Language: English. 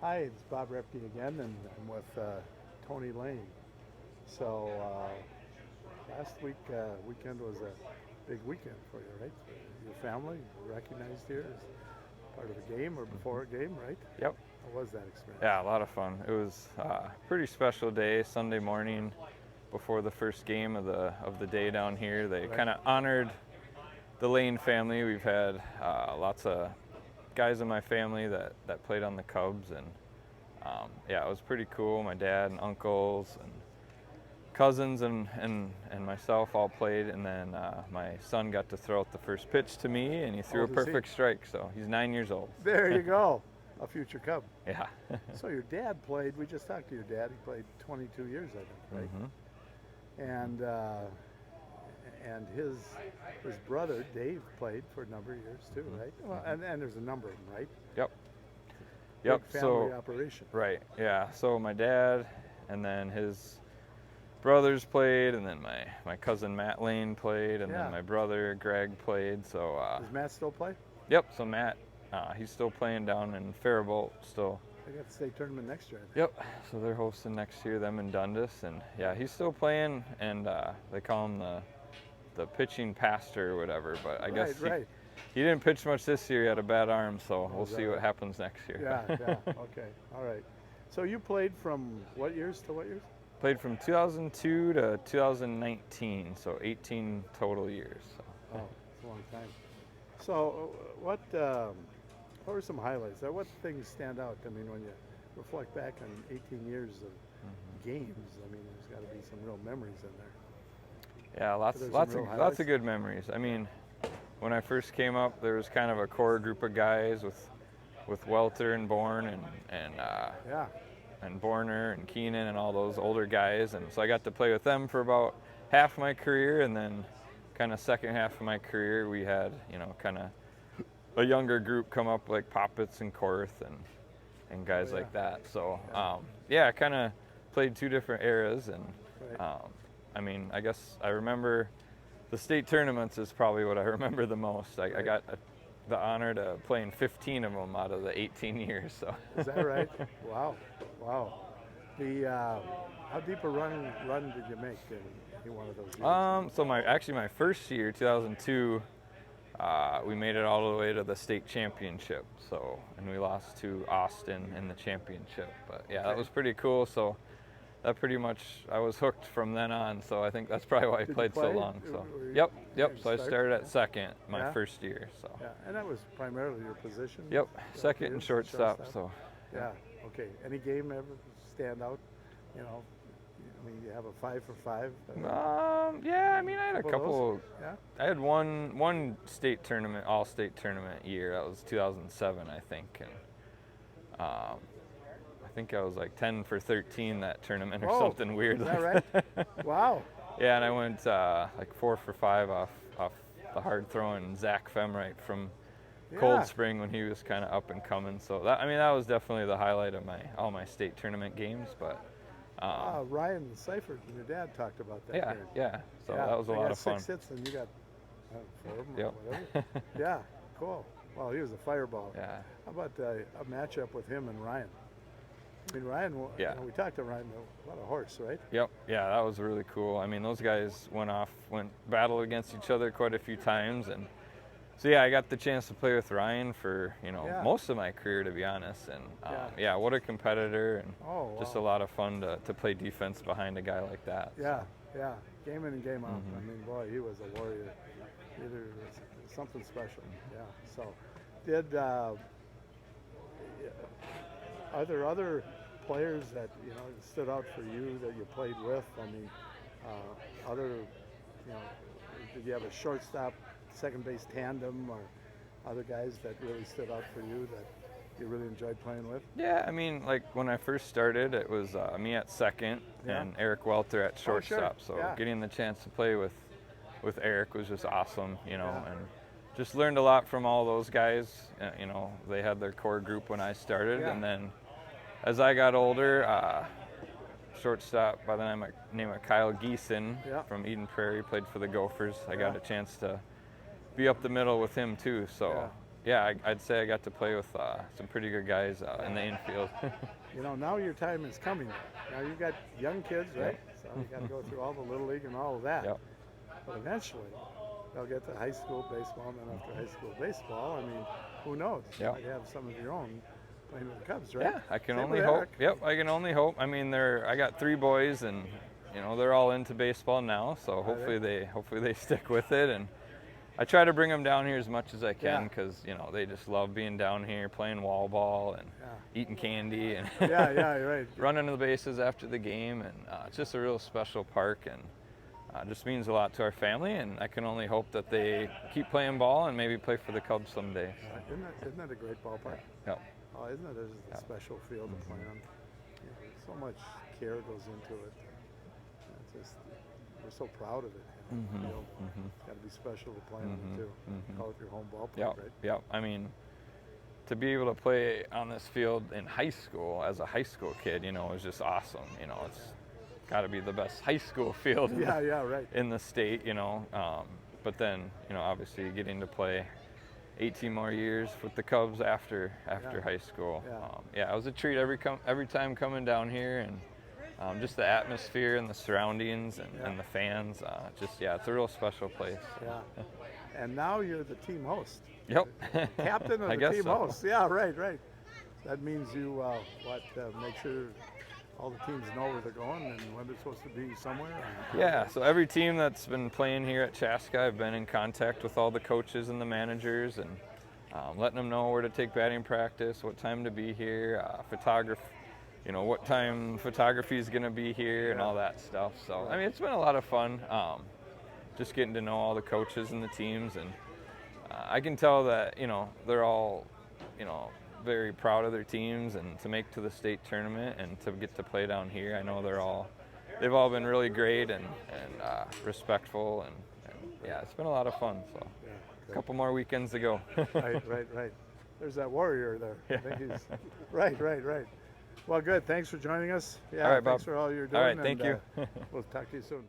Hi, it's Bob Roepke again, and I'm with Tony Lane. So last weekend was a big weekend for you, right? Your family recognized here as part of a game or before a game, right? Yep. How was that experience? Yeah, a lot of fun. It was a pretty special day, Sunday morning before the first game of the day down here. They Right. kind of honored the Lane family. We've had lots of guys in my family that played on the Cubs, and yeah, it was pretty cool. My dad and uncles and cousins and myself all played, and then my son got to throw out the first pitch to me, and he How threw a old is he? perfect strike. So he's 9 years old. There you go, a future Cub. Yeah. So your dad played. We just talked to your dad. He played 22 years, I think, right? And his brother Dave played for a number of years too, right? Well, and there's a number of them, right? Yep. Big Yep. family So operation. right. Yeah. So my dad, and then his brothers played, and then my cousin Matt Lane played, and Yeah. then my brother Greg played. So Does Matt still play? yep. So Matt, he's still playing down in Faribault still. They got the state tournament next year, I think. Yep. So they're hosting next year, them in Dundas, and yeah, he's still playing, and they call him the pitching pastor or whatever. But I guess Right. he didn't pitch much this year. He had a bad arm, so we'll is see that what right? happens next year. Yeah. Okay. All right. So you played from what years to what years? Played from 2002 to 2019, so 18 total years. So. Oh, it's a long time. So what were some highlights? What things stand out? I mean, when you reflect back on 18 years of games, I mean, there's got to be some real memories in there. Yeah, Are there some lots real of highlights? good memories. I mean, when I first came up, there was kind of a core group of guys with Welter and Bourne Yeah. and Borner and Keenan and all those older guys, and so I got to play with them for about half my career, and then kind of second half of my career we had kind of a younger group come up like Poppets and Korth and guys like that. So yeah, I kind of played two different eras, and Right. I mean, I guess I remember the state tournaments is probably what I remember the most. I got the honor to play in 15 of them out of the 18 years. So Is that right? Wow. The how deep a run did you make in one of those years? So my first year, 2002, we made it all the way to the state championship. So, and we lost to Austin in the championship. But yeah, that was pretty cool. So that pretty much I was hooked from then on. So I think that's probably why I Did you played so play? long. So Were you- yep. you So I start? started at second my Yeah? first year. So Yeah, and that was primarily your position. yep, for second and years, shortstop. So yeah. Okay. Any game ever stand out? You know, I mean, you have a 5 for 5. yeah, I mean I had a Couple of couple. Yeah. I had one state tournament, all state tournament year. That was 2007, I think, and I think I was like 10 for 13 that tournament or Oh, something weird. Is that like right? Wow. Yeah, and I went like 4 for 5 off the hard throwing Zach Femright from Yeah. Cold Spring when he was kind of up and coming. So that was definitely the highlight of all my state tournament games. But Ryan Seifert and your dad talked about that. yeah, here. yeah. So Yeah, that was a they lot got of fun. 6 hits and you got 4 of them or Yep. whatever. Yeah. Cool. Well, he was a fireball. Yeah. How about a matchup with him and Ryan? I mean, Ryan. Yeah. We talked to Ryan. What a horse, right? Yep. Yeah, that was really cool. I mean, those guys went battled against each other quite a few times, and so yeah, I got the chance to play with Ryan for Yeah. most of my career, to be honest. And yeah, what a competitor, and Oh, just wow. a lot of fun to play defense behind a guy like that. Yeah. Game in and game out. Mm-hmm. I mean, boy, he was a warrior. Either something special. Yeah. So, are there other players that stood out for you that you played with? I mean, did you have a shortstop, second base tandem, or other guys that really stood out for you that you really enjoyed playing with? Yeah, I mean, like when I first started, it was me at second Yeah. and Eric Welter at Oh, sure. shortstop. So Yeah. getting the chance to play with Eric was just awesome, Yeah. and just learned a lot from all those guys. They had their core group when I started, Yeah. and then as I got older, shortstop by the name of Kyle Geeson Yeah. from Eden Prairie played for the Gophers. I got Yeah. a chance to be up the middle with him too. So yeah, I'd say I got to play with some pretty good guys in the infield. You know, now your time is coming. Now you've got young kids, right? Yep. So you got to go through all the little league and all of that. Yep. But eventually, they'll get to high school baseball, and then after high school baseball, I mean, who knows? You Yep. might have some of your own playing with the Cubs, right? Yeah, I can Same only with hope. Eric. Yep, I can only hope. I mean, I got 3 boys, and you know they're all into baseball now. So hopefully they stick with it. And I try to bring them down here as much as I can Yeah. because you know they just love being down here, playing wall ball and eating candy and Yeah, right. running the bases after the game. And it's just a real special park, and just means a lot to our family. And I can only hope that they keep playing ball and maybe play for the Cubs someday. So. Isn't that a great ballpark? Yep. Oh, isn't it? There's a special field to play on. You know, so much care goes into it. It's just, we're so proud of it. You know, the field. It's got to be special to play on it too. Call it your home ballpark, Yep. right? Yep. I mean, to be able to play on this field in high school as a high school kid, you know, is just awesome. You know, it's got to be the best high school field Right. in the state, you know. But then, you know, obviously getting to play 18 more years with the Cubs after high school. It was a treat every time coming down here, and just the atmosphere and the surroundings and the fans. It's a real special place. Yeah. And now you're the team host. Yep. Captain of I the guess team so. host. Yeah, right. That means you make sure all the teams know where they're going and when they're supposed to be somewhere. Yeah, so every team that's been playing here at Chaska, I've been in contact with all the coaches and the managers and letting them know where to take batting practice, what time to be here, photography, you know, what time photography is going to be here and all that stuff. So, I mean, it's been a lot of fun just getting to know all the coaches and the teams. And I can tell that, you know, they're all, you know, very proud of their teams and to make to the state tournament and to get to play down here. I know they've all been really great and respectful and it's been a lot of fun. So a couple more weekends to go. Right. There's that warrior there. I think he's right. Well, good. Thanks for joining us. Yeah, all right, thanks Bob. for all you're doing. All right, thank you. We'll talk to you soon.